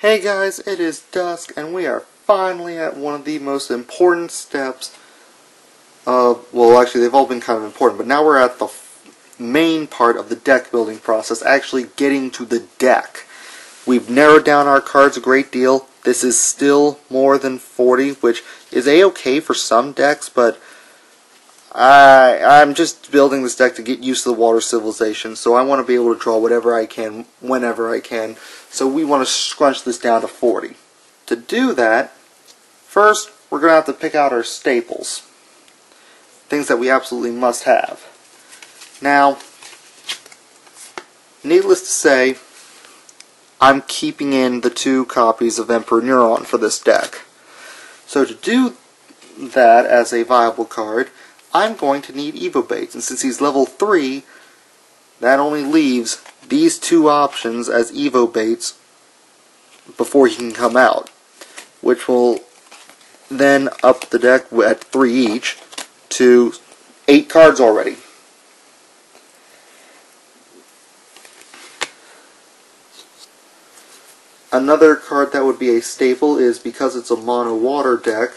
Hey guys, it is Dusk, and we are finally at one of the most important steps well actually they've all been kind of important, but now we're at the main part of the deck building process, actually getting to the deck. We've narrowed down our cards a great deal. This is still more than 40, which is a-okay for some decks, but I'm just building this deck to get used to the water civilization, so I want to be able to draw whatever I can, whenever I can, so we want to scrunch this down to 40. To do that, first we're going to have to pick out our staples. Things that we absolutely must have. Now, needless to say, I'm keeping in the 2 copies of Emperor Neuron for this deck. So to do that as a viable card, I'm going to need Evo Baits, and since he's level 3, that only leaves these 2 options as Evo Baits before he can come out, which will then up the deck at 3 each to 8 cards already. Another card that would be a staple is, because it's a mono water deck,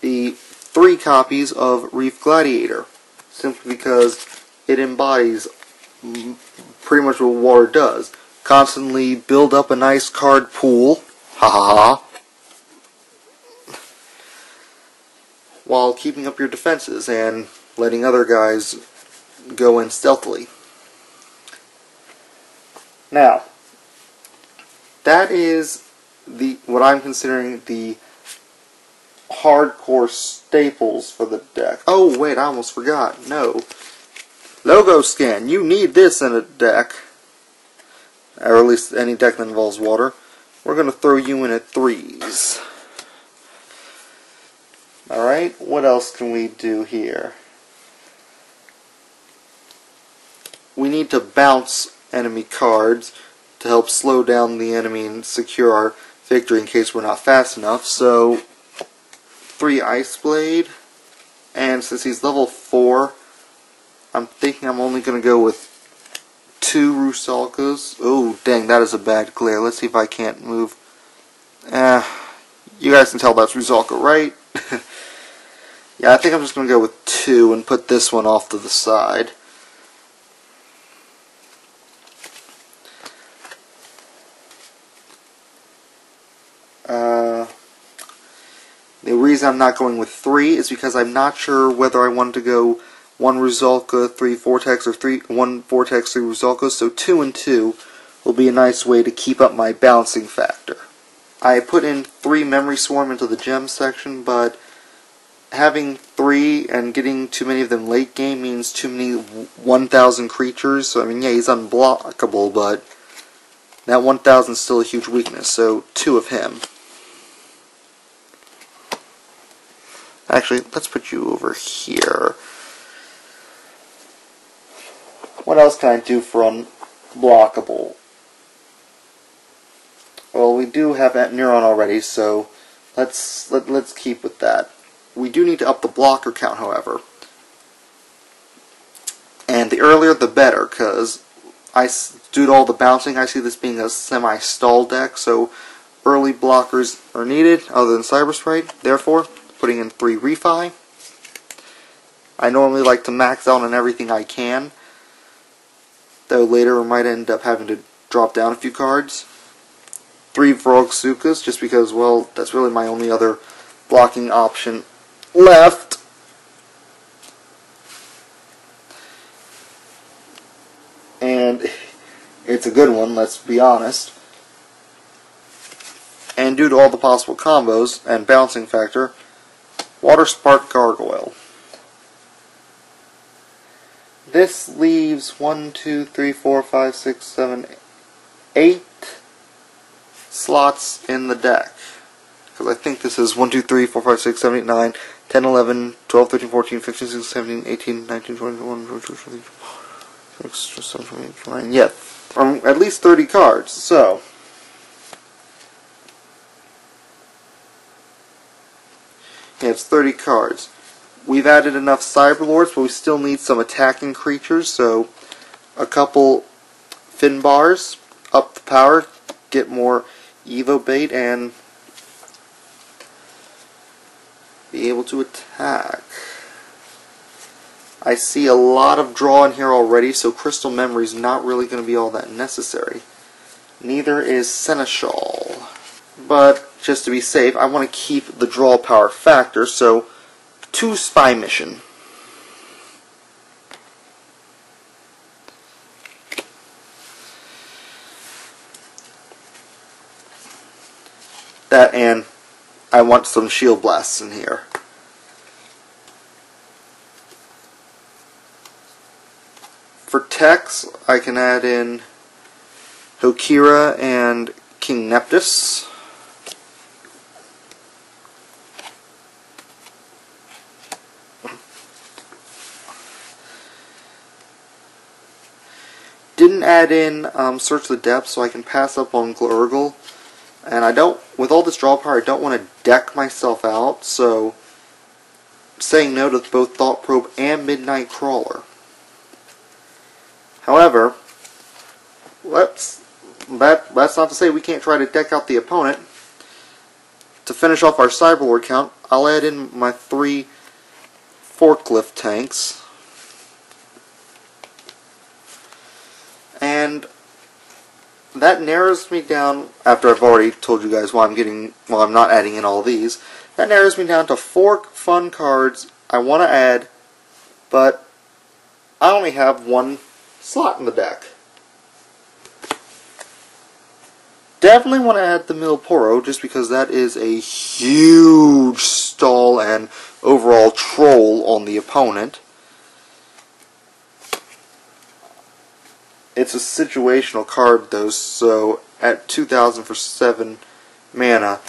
the 3 copies of Reef Gladiator, simply because it embodies pretty much what water does. Constantly build up a nice card pool, ha ha ha, while keeping up your defenses and letting other guys go in stealthily. Now, that is what I'm considering the hardcore staples for the deck. Oh wait, I almost forgot. No. Logo scan. You need this in a deck. Or at least any deck that involves water. We're going to throw you in at 3s. Alright, what else can we do here? We need to bounce enemy cards to help slow down the enemy and secure our victory in case we're not fast enough. So 3 Ice Blade, and since he's level 4, I'm thinking I'm only going to go with 2 Rusalkas. Oh, dang, that is a bad glare. Let's see if I can't move. You guys can tell that's Rusalka, right? Yeah, I think I'm just going to go with 2 and put this one off to the side. The reason I'm not going with 3 is because I'm not sure whether I want to go 1 Rusalka, 3 Vortex, or 1 Vortex, 3 Rusalka, so 2 and 2 will be a nice way to keep up my bouncing factor. I put in 3 Memory Swarm into the gem section, but having 3 and getting too many of them late game means too many 1,000 creatures. So, I mean, yeah, he's unblockable, but that 1,000 is still a huge weakness, so 2 of him. Actually, let's put you over here. What else can I do for unblockable? Well, we do have Neuron already, so let's keep with that. We do need to up the blocker count, however. And the earlier the better, because due to all the bouncing, I see this being a semi-stall deck, so early blockers are needed, other than Cyber Sprite. Therefore, putting in 3 Refi. I normally like to max out on everything I can, though later I might end up having to drop down a few cards. 3 Vrogsukas, just because, well, that's really my only other blocking option left. And it's a good one, let's be honest. And due to all the possible combos and bouncing factor, Water Spark Gargoyle. This leaves 1, 2, 3, 4, 5, 6, 7, 8 slots in the deck. Because I think this is 1, 2, 3, 4, 5, 6, 7, 8, 9, 10, 11, 12, 13, 14, 15, 16, 17, 18, 19, 20, 21, 22, 23, 26, 27, 28, 29. Yeah, from at least 30 cards. So, yeah, it's 30 cards. We've added enough Cyberlords, but we still need some attacking creatures, so a couple Finbars, up the power, get more Evo bait and be able to attack. I see a lot of draw in here already, so Crystal Memory is not really going to be all that necessary. Neither is Seneschal. But just to be safe, I want to keep the draw power factor, so 2 Spy Mission. That, and I want some Shield Blasts in here. For techs, I can add in Hokira and King Neptus. Didn't add in Search the Depths, so I can pass up on Glurgle. And I don't, with all this draw power, I don't want to deck myself out, so saying no to both Thought Probe and Midnight Crawler. However, that's not to say we can't try to deck out the opponent. To finish off our Cyberlord count, I'll add in my 3 Forklift tanks. And that narrows me down, after I've already told you guys why I'm not adding in all these, that narrows me down to 4 fun cards I want to add, but I only have 1 slot in the deck. Definitely want to add the Milporo, just because that is a huge stall and overall troll on the opponent. It's a situational card though, so at 2,000 for 7 mana,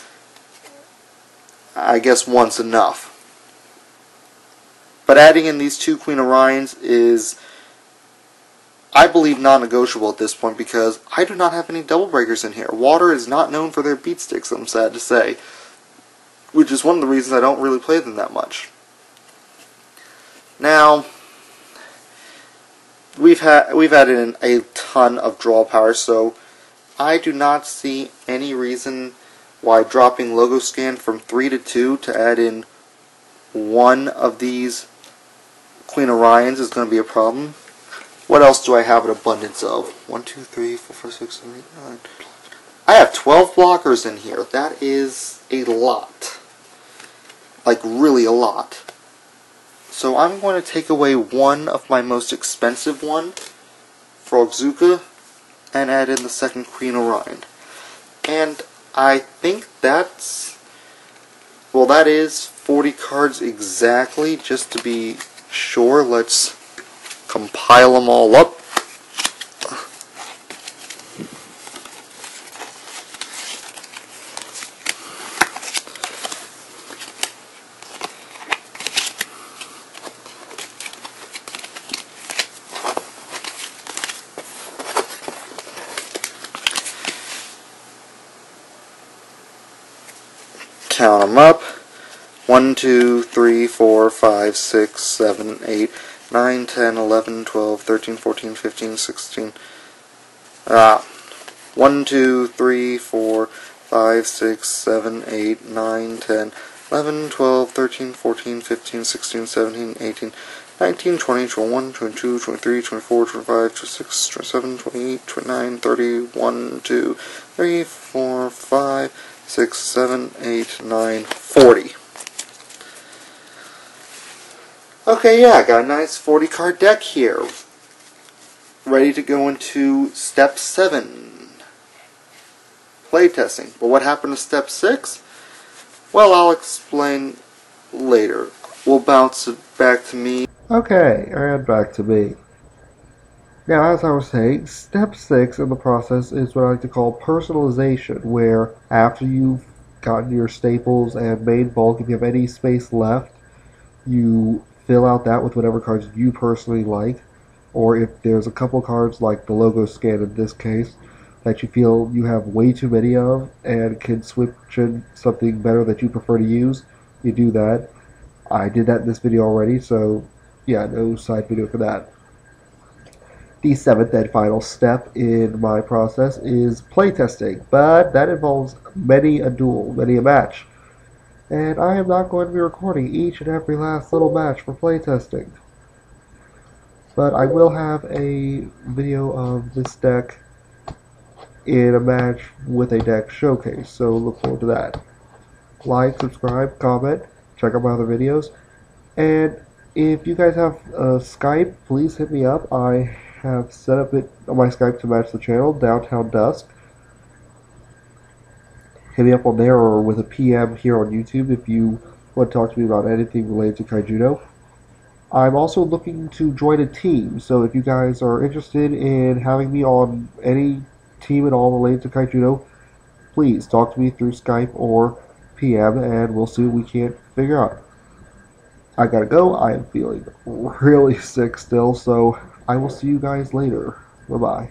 I guess one's enough. But adding in these 2 Queen Orions is, I believe, non-negotiable at this point, because I do not have any double breakers in here. Water is not known for their beat sticks, I'm sad to say, which is one of the reasons I don't really play them that much. Now, we've added in a ton of draw power, so I do not see any reason why dropping Logo Scan from 3 to 2 to add in 1 of these Queen Orions is going to be a problem. What else do I have an abundance of? 1, 2, 3, 4, 5, 6, 7, 8, 9. I have 12 blockers in here. That is a lot. Like, really a lot. So I'm going to take away 1 of my most expensive one, Frogzuka, and add in the 2nd Queen Orion. And I think that's, well, that is 40 cards exactly. Just to be sure, let's compile them all up. Count them up. 1, 2, 3, 4, 5, 6, 7, 8, 9, 10, 11, 12, 13, 14, 15, 16. 1, 2, 3, 4, 5, 6, 7, 8, 9, 10, 11, 12, 13, 14, 15, 16, 17, 18, 19, 20, 21, 22, 23, 24, 25, 26, 27, 28, 29, 30, 1, 2, 3, 4, 5, 6, 7, 8, 9, 40. Okay, yeah, I got a nice 40 card deck here. Ready to go into Step 7. Playtesting. But what happened to Step 6? Well, I'll explain later. We'll bounce it back to me. Okay, and back to me. Now, as I was saying, Step 6 in the process is what I like to call personalization, where after you've gotten your staples and main bulk, if you have any space left, you fill out that with whatever cards you personally like, or if there's a couple cards like the Logo Scan in this case that you feel you have way too many of and can switch in something better that you prefer to use, you do that. I did that in this video already, so yeah, no side video for that. The seventh and final step in my process is playtesting, but that involves many a duel, many a match. And I am not going to be recording each and every last little match for playtesting. But I will have a video of this deck in a match with a deck showcase, so look forward to that. Like, subscribe, comment, check out my other videos, and if you guys have Skype, please hit me up. I have set up my Skype to match the channel, Downtown Dusk. Hit me up on there or with a PM here on YouTube if you want to talk to me about anything related to Kaijudo. I'm also looking to join a team, so if you guys are interested in having me on any team at all related to Kaijudo, please talk to me through Skype or PM and we'll see what we can figure out. I gotta go. I am feeling really sick still, so I will see you guys later. Bye-bye.